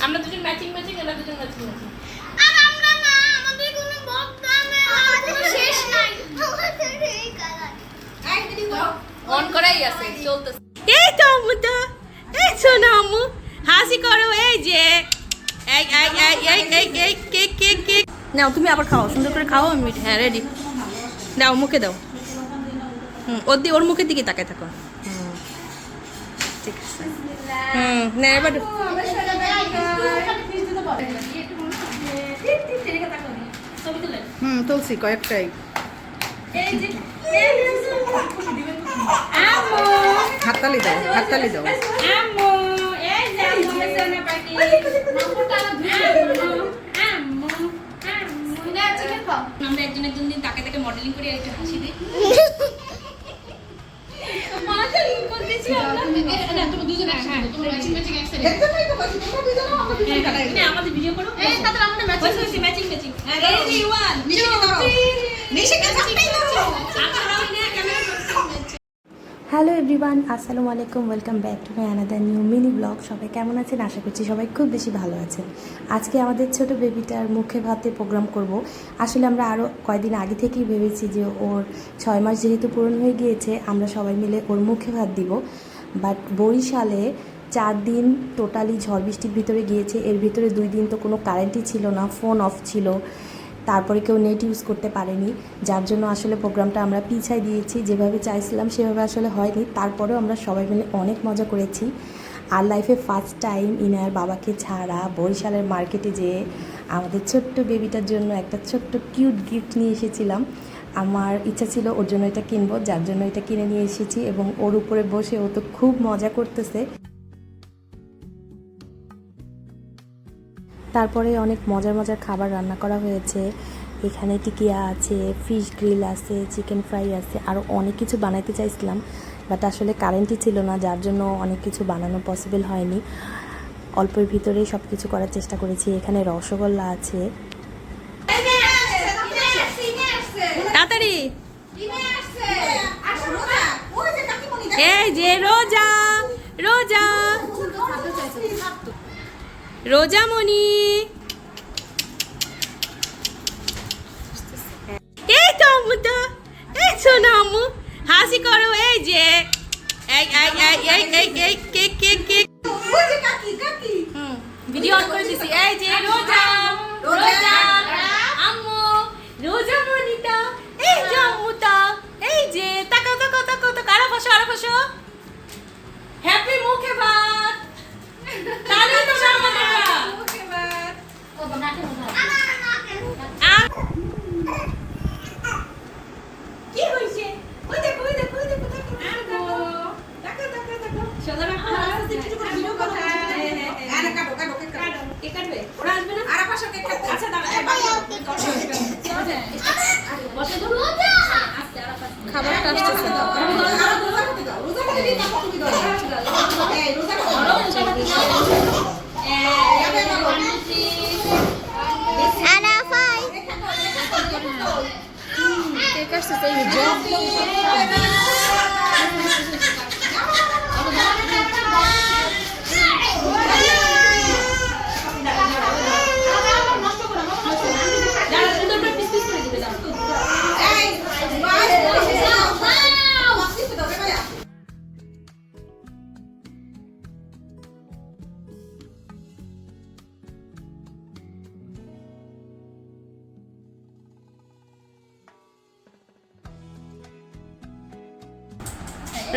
আমরা দুজন matching matching, এরা দুজন ম্যাচিং ম্যাচিং। আর আমরা না, আমাদের কোনো বদনামে কোনো শেষ নাই। আমাদের এই কালার অন করাই আছে, চলতেছে। এই তো আম্মুটা, এই শোনো আম্মু, হাসি করো। এই যে এই এই এই এই এই এই কেক কেক কেক নাও, তুমি আবার খাও, সুন্দর করে খাও। আমি হ্যাঁ রেডি, দাও মুখে দাও। ওর মুখের দিকে তাকায় থাকো। ঠিক আছে, না এবার তুলসি কয়েকটাই হাততালি দাও, হাততালি দাও। আমরা একজন একজন দিন তাকে তাকে মডেলিং করে একটু হাসি দিই। আমাদের ভিডিও করো, ম্যাচিং ম্যাচিং। হ্যালো এভরিওয়ান, আসসালামু আলাইকুম, welcome back to my another new mini blog. সবাই কেমন আছেন? আশা করছি সবাই খুব বেশি ভালো আছেন। আজকে আমাদের ছোট বেবিটার মুখে ভাতে প্রোগ্রাম করব। আসলে আমরা আরও কয়েকদিন আগে থেকেই ভেবেছি যে ওর 6 মাস যেহেতু পূরণ হয়ে গিয়েছে, আমরা সবাই মিলে ওর মুখে ভাত দিব। বাট বরিশালে 4 দিন টোটালি ঝড় বৃষ্টির ভিতরে গিয়েছে। এর ভিতরে 2 দিন তো কোনো কারেন্টই ছিল না, ফোন অফ ছিল, তারপরে কেউ নেট ইউজ করতে পারেনি, যার জন্য আসলে প্রোগ্রামটা আমরা পিছাই দিয়েছি। যেভাবে চাইছিলাম সেভাবে আসলে হয়নি। তারপরেও আমরা সবাই মিলে অনেক মজা করেছি। আর লাইফে ফার্স্ট টাইম ইনার বাবাকে ছাড়া বরিশালের মার্কেটে যেয়ে আমাদের ছোট্ট বেবিটার জন্য একটা ছোট্ট কিউট গিফট নিয়ে এসেছিলাম। আমার ইচ্ছা ছিল ওর জন্য এটা কিনবো, যার জন্য এটা কিনে নিয়ে এসেছি এবং ওর উপরে বসে ও তো খুব মজা করতেছে। তারপরে অনেক মজার মজার খাবার রান্না করা হয়েছে। এখানে টিকিয়া আছে, ফিশ গ্রিল আছে, চিকেন ফ্রাই আছে, আরও অনেক কিছু বানাইতে চাইছিলাম, বাট আসলে কারেন্টই ছিল না, যার জন্য অনেক কিছু বানানো পসিবল হয়নি। অল্পের ভিতরেই সব কিছু করার চেষ্টা করেছি। এখানে রসগোল্লা আছে। তাড়াতাড়ি এই যে রোজা রোজা রোজামণি, এই তো আম্মুটা, এই শোনো আম্মু, হাসি করো। এই যে এই এই এই এই এই এই cake cake cake video on করে দিছি। এই যে রোজা রোজা আম্মু, রোজামণিটা, এই যে আম্মুটা, এই যে তাকাও তাকাও তাকাও তাকাও, আরো বসো আরো বসো। হ্যাপি মুখে ভাত। তাহলে তো আমাদের মুখে ভাত। ও বানাতে হবে। কি হইছে? ওই দেখো ওই দেখো ওই দেখো দেখো দেখো দেখো দেখো সদর আস্তে একটু করে ভিডিও করো। আরে কাটো কাটো কাটো, কে কাটবে? ওরা আসবে না? আর পাশে কে কাটবে? আচ্ছা দাঁড়া, বসে দাও রোজা। আস্তে আর পাশে খাবারটা আসছে দাও। রোজা করে দিই, তারপর তুমি দাও। এই রোজা করো। আরাফাই কেক আসছে তো এই যে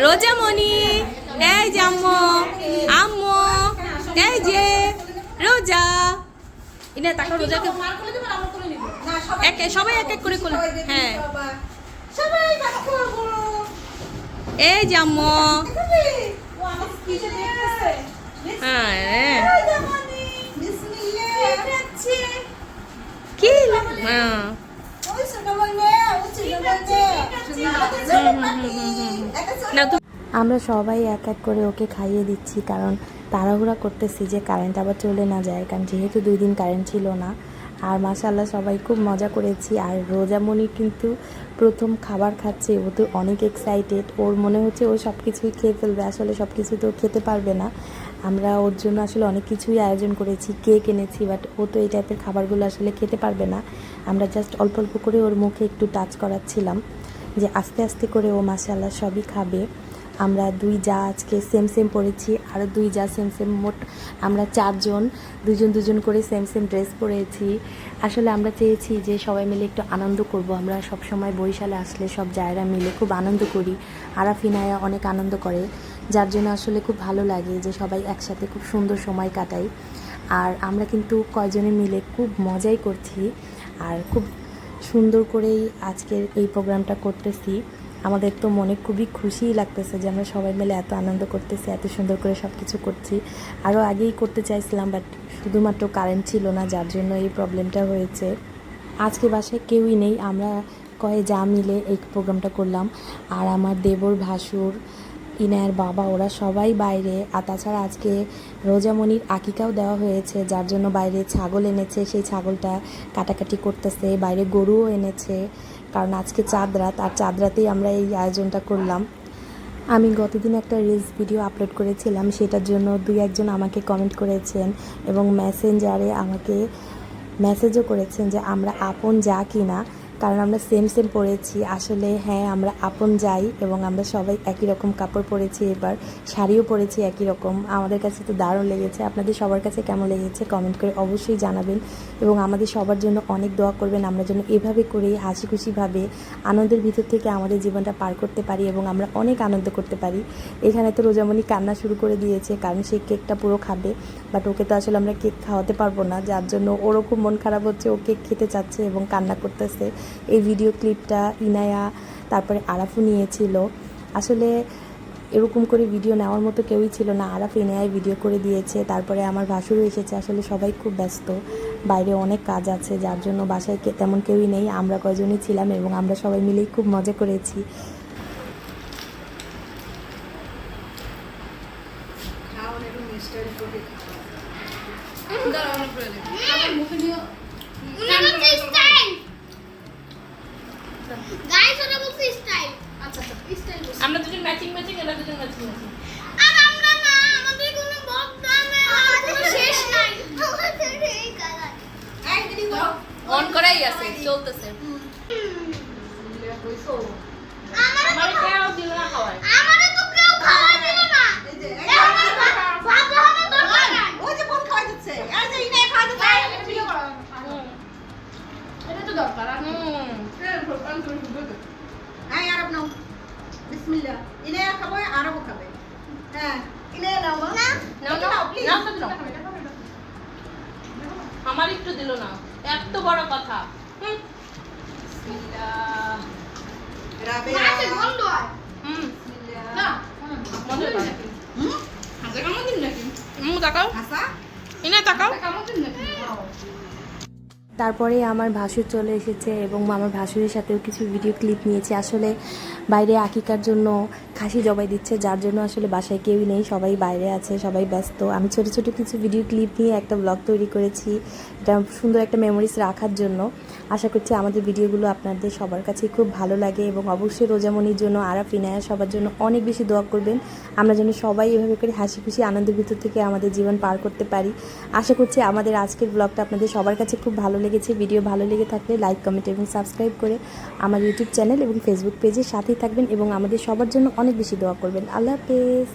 রোজামণি, এই যে আম্মু আম্মু, এই যে রোজা। ইনা তাকে রোজাকে এক সবাই এক এক করে কোলে। হ্যাঁ এই যে আম্মু, হ্যাঁ কি হ্যাঁ আমরা সবাই এক এক করে ওকে খাইয়ে দিচ্ছি, কারণ তাড়াহুড়া করতেছি যে কারেন্ট আবার চলে না যায়, কারণ যেহেতু 2 দিন কারেন্ট ছিল না। আর মাশাআল্লাহ সবাই খুব মজা করেছি। আর রোজামণি কিন্তু প্রথম খাবার খাচ্ছে, ও তো অনেক এক্সাইটেড, ওর মনে হচ্ছে ও সব কিছুই খেয়ে ফেলবে, আসলে সব কিছু তো খেতে পারবে না। আমরা ওর জন্য আসলে অনেক কিছুই আয়োজন করেছি, কেক এনেছি, বাট ও তো এই টাইপের খাবারগুলো আসলে খেতে পারবে না। আমরা জাস্ট অল্প অল্প করে ওর মুখে একটু টাচ করাচ্ছিলাম যে আস্তে আস্তে করে ও মাশাআল্লাহ সবই খাবে। আমরা দুই যা আজকে সেম সেম পরেছি, আরও দুই যা সেম সেম, মোট আমরা চারজন দুজন করে সেম সেম ড্রেস পরেছি। আসলে আমরা চেয়েছি যে সবাই মিলে একটু আনন্দ করব। আমরা সব সময় বরিশালে আসলে সব জায়গা মিলে খুব আনন্দ করি, আরাফিনায়া অনেক আনন্দ করে, যার জন্য আসলে খুব ভালো লাগে যে সবাই একসাথে খুব সুন্দর সময় কাটাই। আর আমরা কিন্তু কয়জনে মিলে খুব মজাই করছি আর খুব সুন্দর করেই আজকের এই প্রোগ্রামটা করতেছি। আমাদের তো মনে খুবই খুশিই লাগতেছে যে আমরা সবাই মিলে এত আনন্দ করতেছি, এত সুন্দর করে সব কিছু করছি। আরও আগেই করতে চাইছিলাম, বাট শুধুমাত্র কারেন্ট ছিল না, যার জন্য এই প্রবলেমটা হয়েছে। আজকে বাসায় কেউই নেই, আমরা কয়ে যা মিলে এই প্রোগ্রামটা করলাম। আর আমার দেবর, ভাসুর, ইনায়ের বাবা, ওরা সবাই বাইরে। আর তাছাড়া আজকে রোজামণির আকিকাও দেওয়া হয়েছে, যার জন্য বাইরে ছাগল এনেছে, সেই ছাগলটা কাটাকাটি করতেছে। বাইরে গরুও এনেছে, কারণ আজকে চাঁদ রাত, আর চাঁদ রাতেই আমরা এই আয়োজনটা করলাম। আমি গতদিন একটা রিলস ভিডিও আপলোড করেছিলাম, সেটার জন্য দুই একজন আমাকে কমেন্ট করেছেন এবং মেসেঞ্জারে আমাকে মেসেজও করেছেন যে আমরা আপন যা কিনা, কারণ আমরা সেম সেম পরেছি। আসলে হ্যাঁ, আমরা আপন যাই এবং আমরা সবাই একই রকম কাপড় পরেছি, এবার শাড়িও পরেছি একই রকম। আমাদের কাছে তো দারুণ লেগেছে। আপনাদের সবার কাছে কেমন লেগেছে কমেন্ট করে অবশ্যই জানাবেন এবং আমাদের সবার জন্য অনেক দোয়া করবেন, আমরা যেন এভাবে করেই হাসি খুশিভাবে আনন্দের ভিতর থেকে আমাদের জীবনটা পার করতে পারি এবং আমরা অনেক আনন্দ করতে পারি। এখানে তো রোজামণি কান্না শুরু করে দিয়েছে, কারণ সে কেকটা পুরো খাবে, বাট ওকে তো আসলে আমরা কেক খাওয়াতে পারবো না, যার জন্য ওরও খুব মন খারাপ হচ্ছে, ও কেক খেতে চাচ্ছে এবং কান্না করতেছে। এই ভিডিও ক্লিপটা ইনায়া তারপরে আরাফু নিয়েছিল। আসলে এরকম করে ভিডিও নেওয়ার মতো কেউই ছিল না, আরাফ ইনায়ায় ভিডিও করে দিয়েছে। তারপরে আমার ভাসুরও এসেছে। আসলে সবাই খুব ব্যস্ত, বাইরে অনেক কাজ আছে, যার জন্য বাসায় তেমন কেউই নেই, আমরা কয়জনই ছিলাম এবং আমরা সবাই মিলেই খুব মজা করেছি। উনি বলছে স্টাইল গাইস, ওরা বলছে স্টাইল। আচ্ছা স্টাইল বলছে। আমরা দুজন ম্যাচিং, এরা দুজন ম্যাচিং। আর আমরা না, আমাদের কোনো বদনামে আর কোনো শেষ নাই। আমাদের এই কালার এই দিদি গো অন করাই আছে, চলতেছে। আমারে কেউ দিল না খাওয়ায়, আমারে তো কেউ খাওয়া দিল না। এই যে ভাত হবে দরকার নাই। ওই যে বোন খাওয়াই দিচ্ছে, এই যে ইনায় খাওয়াই দিচ্ছে। এটা তো দরকার। হ্যাঁ আরব নাও, বিসমিল্লাহ। ইনায় খাবে, আরবও খাবে। হ্যাঁ ইনায় নাও মা। নাও please। নাও তো নাও। আমার একটু দিল না, এত বড় কথা। বিসমিল্লাহ। রাবেয়া। মাছে গন্ধ হয়। না মজা নাকি? হাতে কামড় দিন নাকি? তাকাও, হাসা ইনা তাকাও। কামড় দিন নাকি? তারপরে আমার ভাসুর চলে এসেছে এবং আমার ভাসুরের সাথেও কিছু ভিডিও ক্লিপ নিয়েছি। আসলে বাইরে আকিকার জন্য খাসি জবাই দিচ্ছে, যার জন্য আসলে বাসায় কেউই নেই, সবাই বাইরে আছে, সবাই ব্যস্ত। আমি ছোট ছোট কিছু ভিডিও ক্লিপ নিয়ে একটা ব্লগ তৈরি করেছি, এটা সুন্দর একটা মেমোরিজ রাখার জন্য। আশা করছি আমাদের ভিডিওগুলো আপনাদের সবার কাছে খুব ভালো লাগে এবং অবশ্যই রোজামণির জন্য, আরাফ, ইনায়া সবার জন্য অনেক বেশি দোয়া করবেন, আমরা যেন সবাই এভাবে করে হাসি খুশি আনন্দের ভিতর থেকে আমাদের জীবন পার করতে পারি। আশা করছি আমাদের আজকের ব্লগটা আপনাদের সবার কাছে খুব ভালো লেগেছে। ভিডিও ভালো লেগে থাকলে লাইক, কমেন্ট এবং সাবস্ক্রাইব করে আমার ইউটিউব চ্যানেল এবং ফেসবুক পেজের সাথেই থাকবেন এবং আমাদের সবার জন্য অনেক বেশি দোয়া করবেন। আল্লাহ হাফেজ।